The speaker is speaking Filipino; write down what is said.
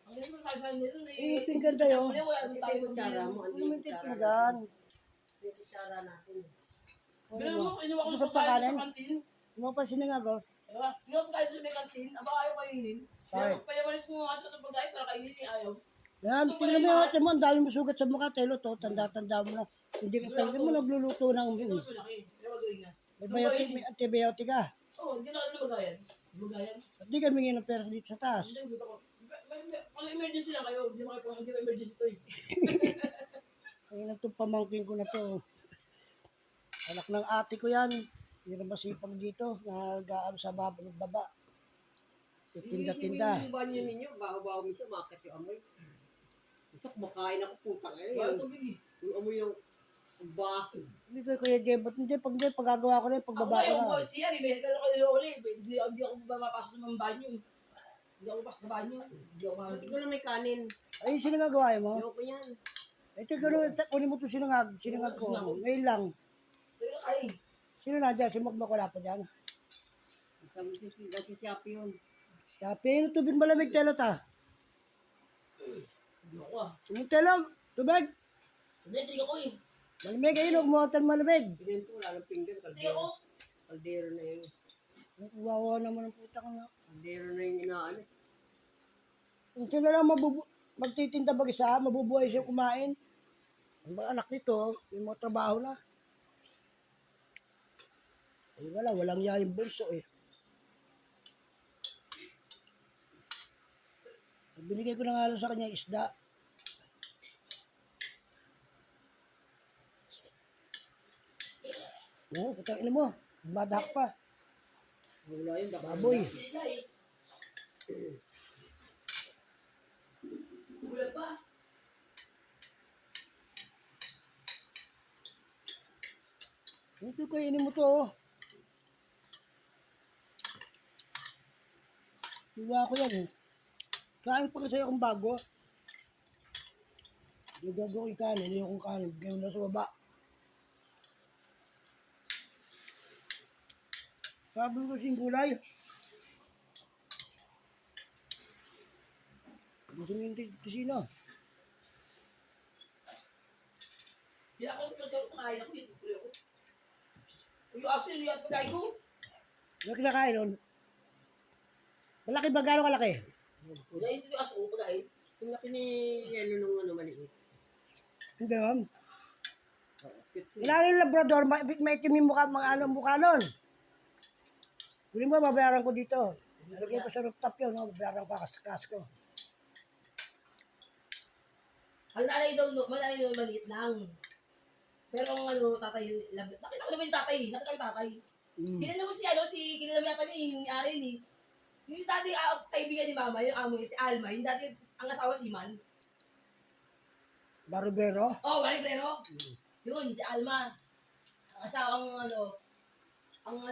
Ang ganun sa sabi nila na Yung pinggan tayo. wala naman tayo Kutsara mo. Ano naman yung pinggan? Yung kutsara natin. Ganun mo, inuwa ko Ano sa sa pagkain pakanin? sa kantin. Mo pa sinangag. Diba? Inuwa ko tayo sa may kantin. Aba, ayaw kainin. Bakit? Kaya malis mo nga sa pagkain para kainin ni ayaw. Yan, So, tingnan mo pala yung ate mo, ang dami mo sugat sa mukha, telo to, tanda-tanda mo na. Hindi mo nagluluto ng Ito mas malaki. Pero gagawin nga. may antibiotic ka. Oo, hindi na ka nabagayan. Bagayan. At di kami ng pera dito sa taas. Hindi, gusto ko. Kung emergency lang kayo, hindi mo kayo hindi mo emergency to eh. Ayun na itong pamangkin ko na to. Anak ng ate ko yan. Hindi na masipag dito. Nagaano sa baba. Tinda-tinda. Yung banyo ninyo, baho-baho minsan, makakit yung amoy. Isa kumakain ako, putang eh. Bago tubig eh. Yung amoy ng baho. Hindi ko Kuya Jebot. Hindi, paggagawa ko na yung Ako pagbaba ko ayaw na. ko siya, pero ako niloli. Hindi ako mapapasok sa mga banyo. Hindi ako pasok sa banyo. Hindi ako Pati ko lang may kanin. Ay, sino nga gawain mo? Ayaw ko yan. Ito, kunin mo ito sinangag. Sinangag ko. Ngayon lang. Pero kain. Sino na dyan? Si Mokbak wala pa dyan. Sabi si Siapi yun. Siya, pero tubig malamig telo ta. Hindi ako ah. Yung telo, tubig. Hindi, hindi ako eh. Malamig, ayun, huwag mo ang malamig. Ganyan po, wala ng pinggan. Hindi ako. Kaldero na yun. Wawa naman ang putang na. Kaldero na yung inaano. Kung sila lang magtitinda mag-isa, mabubuhay siya kumain. Ang mga anak nito, yung mga trabaho na. Eh walang iya yung bulso eh. Binigay ko na nga lang sa kanya isda. Oo, putang ina mo. Madak pa. Wala yun. Baboy. Hindi eh. Kulang pa. Ito kainin mo to. Oh. Diba ko yan eh. Kain pa kasi akong bago. Yung gagawin kanin, yung kanin, bigyan mo na sa baba. Sabi ko kasing gulay. Gusto mo yung tusino? Hindi ako kasi ako kumain ako yun. Kulang ako. Yung aso yun, yung pagkain ko. Ano kinakain nun? Malaki ba? Gano'ng kalaki? Wala yun yung aso ko pagkain. Yung laki ni Yelo nung ano maliit. Hindi yun. Cute. Kailangan yung labrador, maitim yung mukha nun. Kunin mo, babayaran ko dito. Nalagay ko sa rooftop yun, no? Babayaran ko kas ko. Ang nanay daw, maliit lang. Pero ang ano, tatay, nakita ko naman yung tatay. Nakita ko yung tatay. Kilala mo kilala mo yata yung ari ni. Yung dati kaibigan ni mama, yung amo si Alma, yung dati ang asawa si Man. Barbero? Oh, Baribrero. Yun, si Alma. Ang asawa ang